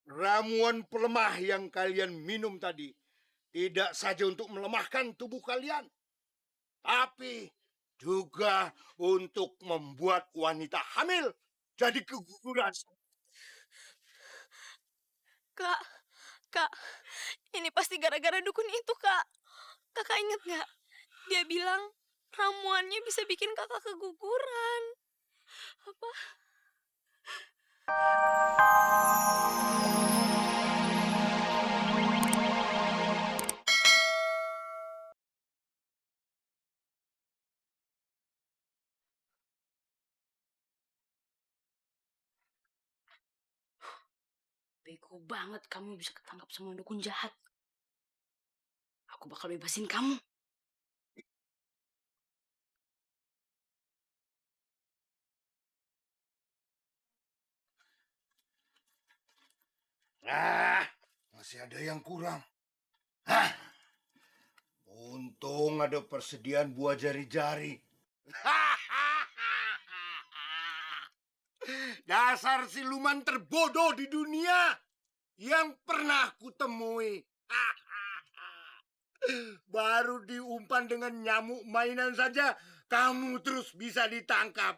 Ramuan pelemah yang kalian minum tadi tidak saja untuk melemahkan tubuh kalian, tapi juga untuk membuat wanita hamil jadi keguguran. Kak, Kak, ini pasti gara-gara dukun itu, Kak. Kakak inget nggak? Dia bilang ramuannya bisa bikin kakak keguguran. Apa? Bego banget kamu bisa ketangkap sama dukun jahat. Aku bakal bebasin kamu. Ah, masih ada yang kurang. Hah, untung ada persediaan buah jari-jari. Dasar siluman terbodoh di dunia yang pernah kutemui. Baru diumpan dengan nyamuk mainan saja, kamu terus bisa ditangkap.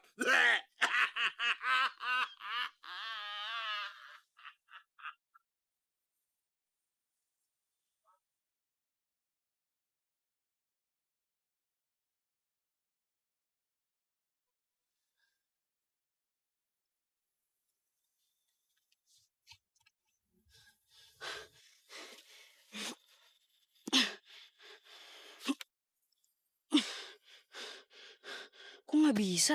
Kok nggak bisa?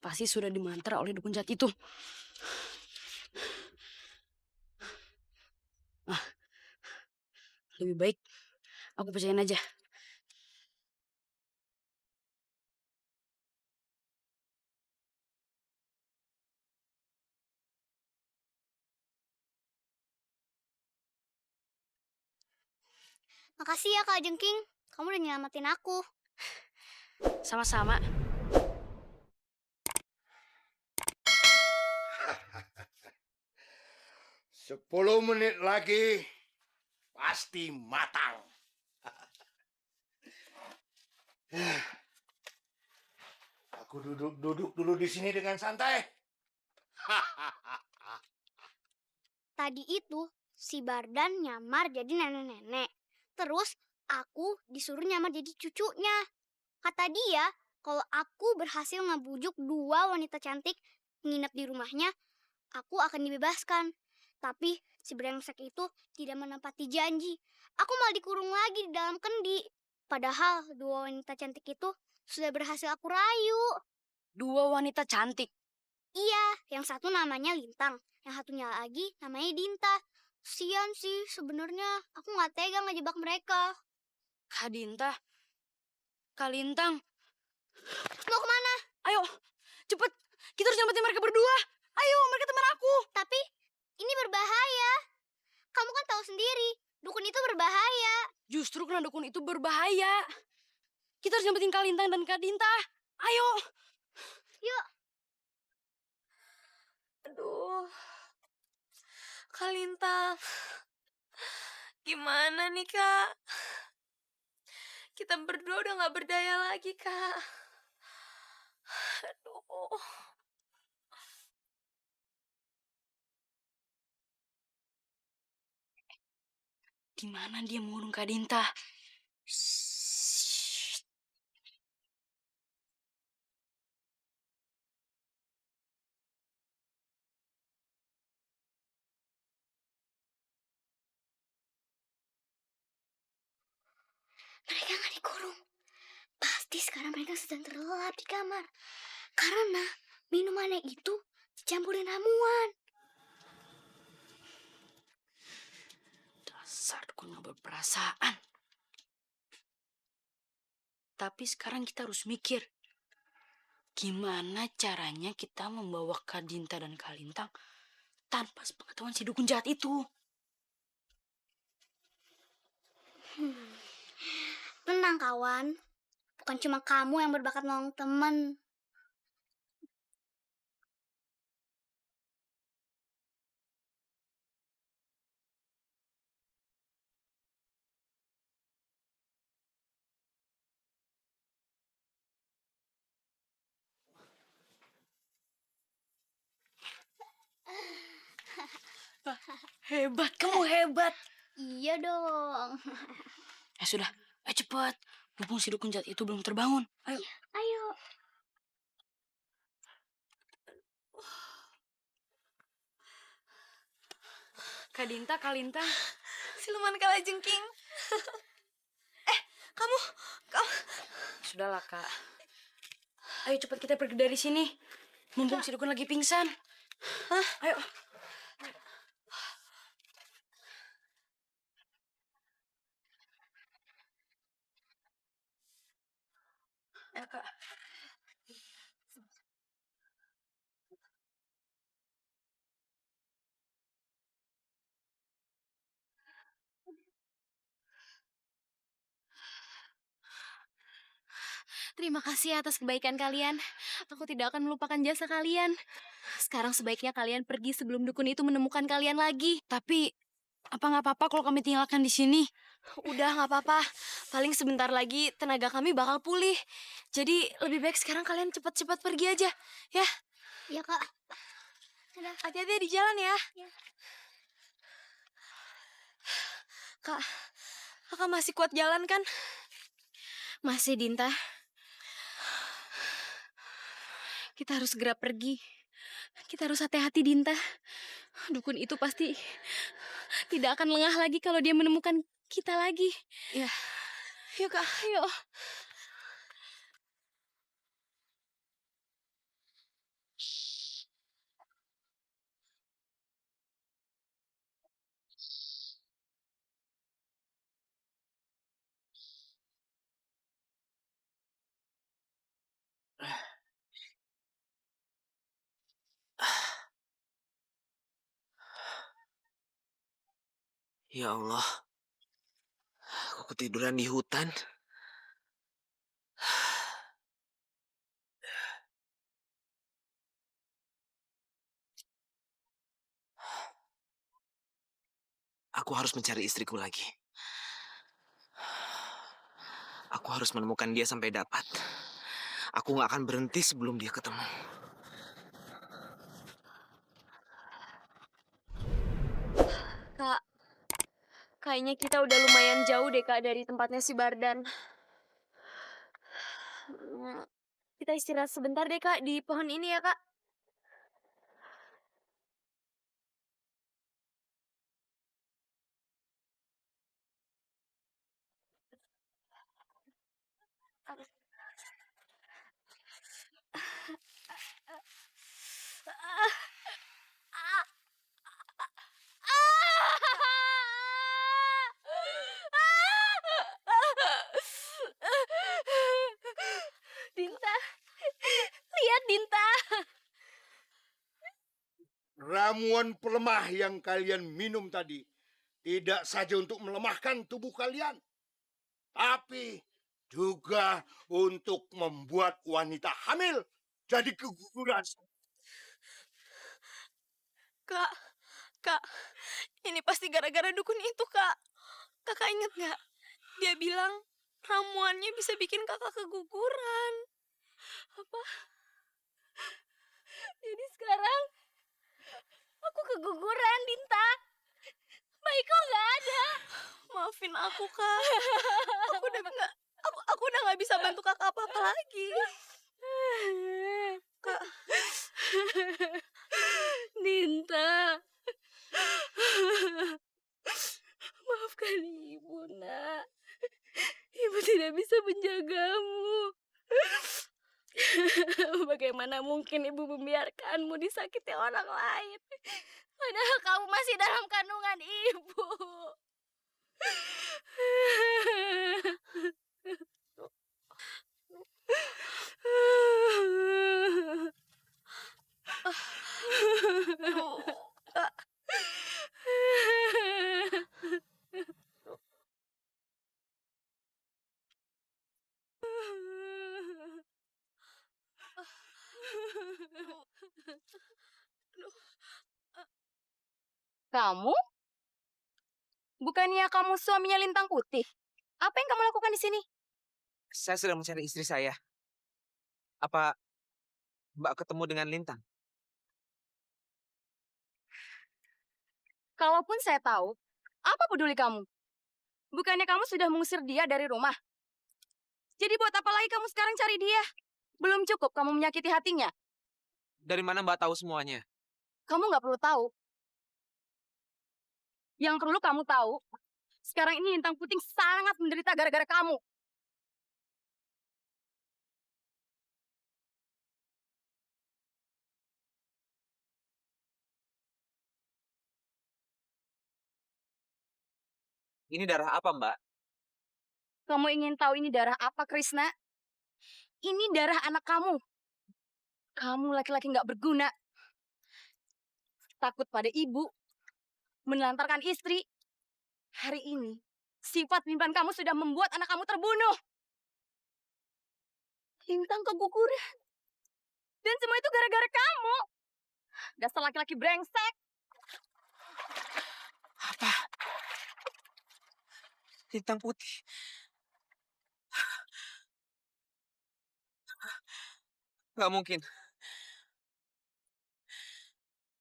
Pasti sudah dimantra oleh dukun jahat itu. Ah, lebih baik aku percayain aja. Makasih ya Kak Jengking, kamu udah nyelamatin aku. Sama-sama. 10 menit lagi pasti matang. Aku duduk dulu di sini dengan santai. Tadi itu si Bardan nyamar jadi nenek-nenek. Terus aku disuruh nyamar jadi cucunya. Kata dia, kalau aku berhasil ngebujuk dua wanita cantik nginep di rumahnya, aku akan dibebaskan. Tapi si brengsek itu tidak menepati janji. Aku malah dikurung lagi di dalam kendi. Padahal dua wanita cantik itu sudah berhasil aku rayu. Dua wanita cantik. Iya, yang satu namanya Lintang, yang satunya lagi namanya Dinta. Sian sih sebenarnya, aku nggak tega ngejebak mereka. Kak Dinta, Kak Lintang, Mau kemana? ayo cepet. Kita harus nyelamatin mereka berdua. Ayo, mereka teman aku. Tapi ini berbahaya. Kamu kan tahu sendiri, dukun itu berbahaya. Justru karena dukun itu berbahaya. Kita harus nyelamatin Kak Lintang dan Kak Dinta. Ayo. Yuk, Aduh, Kak Lintang. Gimana nih, Kak? Kita berdua udah gak berdaya lagi, Kak. Aduh. Di mana dia mengurung Kak Dinta? mereka nggak dikurung. Pasti sekarang mereka sedang terlelap di kamar. Karena minumannya itu dicampurin ramuan. Dasar dukun gak berperasaan. Tapi sekarang kita harus mikir. Gimana caranya kita membawa Kak Dinta dan Kak Lintang tanpa sepengetahuan si dukun jahat itu? Tenang kawan, bukan cuma kamu yang berbakat nolong temen. Hebat, kamu hebat. Iya dong. Sudah, ayo cepat. Mumpung si dukun jahat itu belum terbangun. Ayo. Ayo. Kak Dinta, Kak Lintang. Siluman kalajengking. Kamu, Sudahlah, Kak. Ayo cepat kita pergi dari sini. Mumpung si dukun lagi pingsan. Ayo. Ayo, Kak. terima kasih atas kebaikan kalian. Aku tidak akan melupakan jasa kalian. Sekarang sebaiknya kalian pergi sebelum dukun itu menemukan kalian lagi. Tapi, apa nggak apa-apa kalau kami tinggalkan di sini? Udah, nggak apa-apa. Paling sebentar lagi tenaga kami bakal pulih. Jadi lebih baik sekarang kalian cepat-cepat pergi aja, ya. Iya, Kak. Hati-hati di jalan ya. Ya. Kak, kakak masih kuat jalan kan? Masih, Dinta. Kita harus segera pergi. Kita harus hati-hati, Dinta. Dukun itu pasti tidak akan lengah lagi kalau dia menemukan kita lagi. Ya. Yuk, Kak. Yuk. Ya Allah, aku ketiduran di hutan. Aku harus mencari istriku lagi. Aku harus menemukan dia sampai dapat. Aku nggak akan berhenti sebelum dia ketemu. Kak, kayaknya kita udah lumayan jauh deh, Kak, dari tempatnya si Bardan. Kita istirahat sebentar deh, Kak, di pohon ini ya, Kak. Dinta, lihat Dinta. Ramuan pelemah yang kalian minum tadi tidak saja untuk melemahkan tubuh kalian, tapi juga untuk membuat wanita hamil jadi keguguran. Kak, ini pasti gara-gara dukun itu, Kak. Kakak inget nggak? Dia bilang ramuannya bisa bikin kakak keguguran. Apa? Jadi sekarang aku keguguran, Dinta. Baikku nggak ada. Maafin aku, Kak. Aku udah nggak bisa bantu kakak apa-apa lagi. Kak. Dinta. Maafkan ibu, nak. Ibu tidak bisa menjagamu. Bagaimana mungkin ibu membiarkanmu disakiti orang lain? Padahal kamu masih dalam kandungan ibu. Kamu? Bukannya kamu suaminya Lintang Putih? Apa yang kamu lakukan di sini? Saya sedang mencari istri saya. Apa Mbak ketemu dengan Lintang? Kalaupun saya tahu, apa peduli kamu? Bukannya kamu sudah mengusir dia dari rumah? Jadi buat apa lagi kamu sekarang cari dia? Belum cukup kamu menyakiti hatinya? Dari mana Mbak tahu semuanya? Kamu nggak perlu tahu. Yang perlu kamu tahu, sekarang ini Lintang Puting sangat menderita gara-gara kamu. Ini darah apa, Mbak? Kamu ingin tahu ini darah apa, Krishna? Ini darah anak kamu. Kamu laki-laki nggak berguna. Takut pada ibu, menelantarkan istri. Hari ini, sifat penyimpan kamu sudah membuat anak kamu terbunuh. Lintang keguguran. Dan semua itu gara-gara kamu. Dasar laki-laki brengsek. Apa? Lintang putih. Gak mungkin.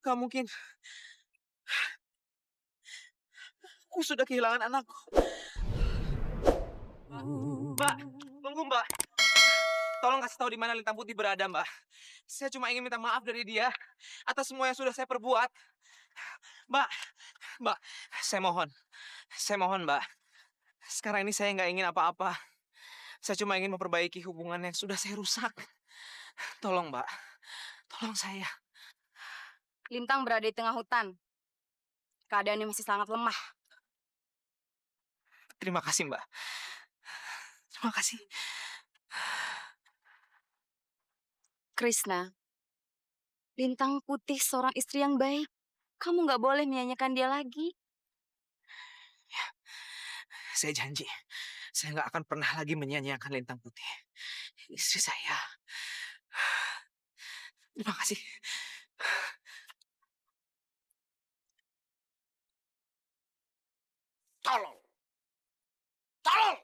Gak mungkin. Aku sudah kehilangan anakku. Mbak, tunggu Mbak. Tolong kasih tahu di mana Lintang Putih berada, Mbak. Saya cuma ingin minta maaf dari dia atas semua yang sudah saya perbuat. Mbak, saya mohon. Saya mohon, Mbak. Sekarang ini saya nggak ingin apa-apa. Saya cuma ingin memperbaiki hubungan yang sudah saya rusak. Tolong, Mbak. Tolong saya. Lintang berada di tengah hutan. Keadaannya masih sangat lemah. Terima kasih, Mbak. Terima kasih. Krishna, Lintang Putih seorang istri yang baik. Kamu nggak boleh menyanyikan dia lagi. Saya janji. Saya nggak akan pernah lagi menyanyiakan Lintang Putih. Istri saya. Terima kasih. Tolol. Tolol.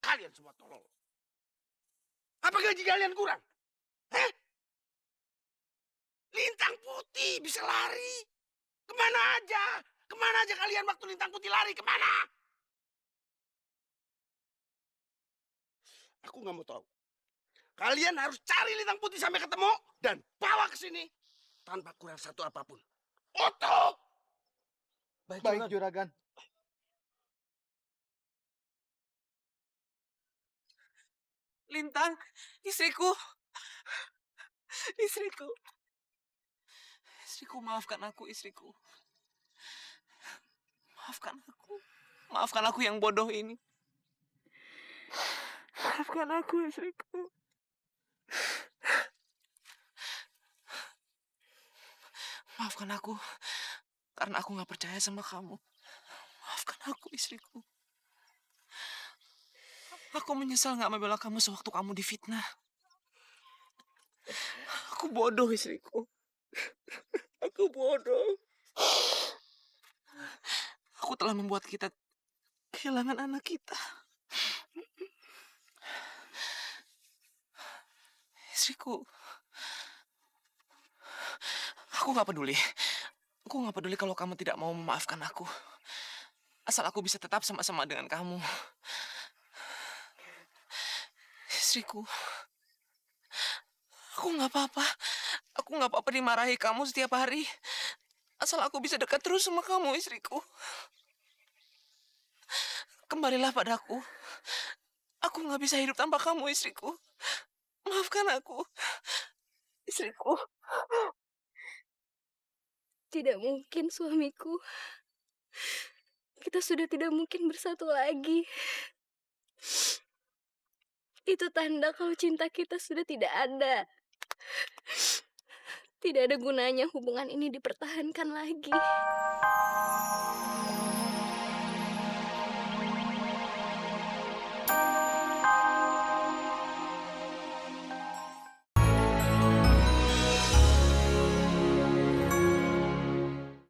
Kalian semua tolol. Apa gaji kalian kurang? Heh? Lintang Putih bisa lari. Kemana aja? Kemana aja kalian waktu Lintang Putih lari? Kemana? Aku nggak mau tahu. Kalian harus cari Lintang Putih sampai ketemu dan bawa ke sini tanpa kurang satu apapun. Oto! Baik, Juragan. Lintang, istriku. Istriku. Istriku, maafkan aku, istriku. Maafkan aku. Maafkan aku yang bodoh ini. Maafkan aku, istriku. Maafkan aku. Karena aku gak percaya sama kamu. Maafkan aku, istriku. Aku menyesal gak membela kamu sewaktu kamu difitnah. Aku bodoh, istriku. Aku bodoh. Aku telah membuat kita kehilangan anak kita. Istriku. Aku gak peduli. Aku gak peduli kalau kamu tidak mau memaafkan aku. Asal aku bisa tetap sama-sama dengan kamu. Istriku. Aku gak apa-apa. Aku gak apa-apa dimarahi kamu setiap hari. Asal aku bisa dekat terus sama kamu, istriku. Kembalilah padaku. Aku gak bisa hidup tanpa kamu, istriku. Maafkan aku. Istriku. Tidak mungkin, suamiku. Kita sudah tidak mungkin bersatu lagi. Itu tanda kalau cinta kita sudah tidak ada. Tidak ada gunanya hubungan ini dipertahankan lagi.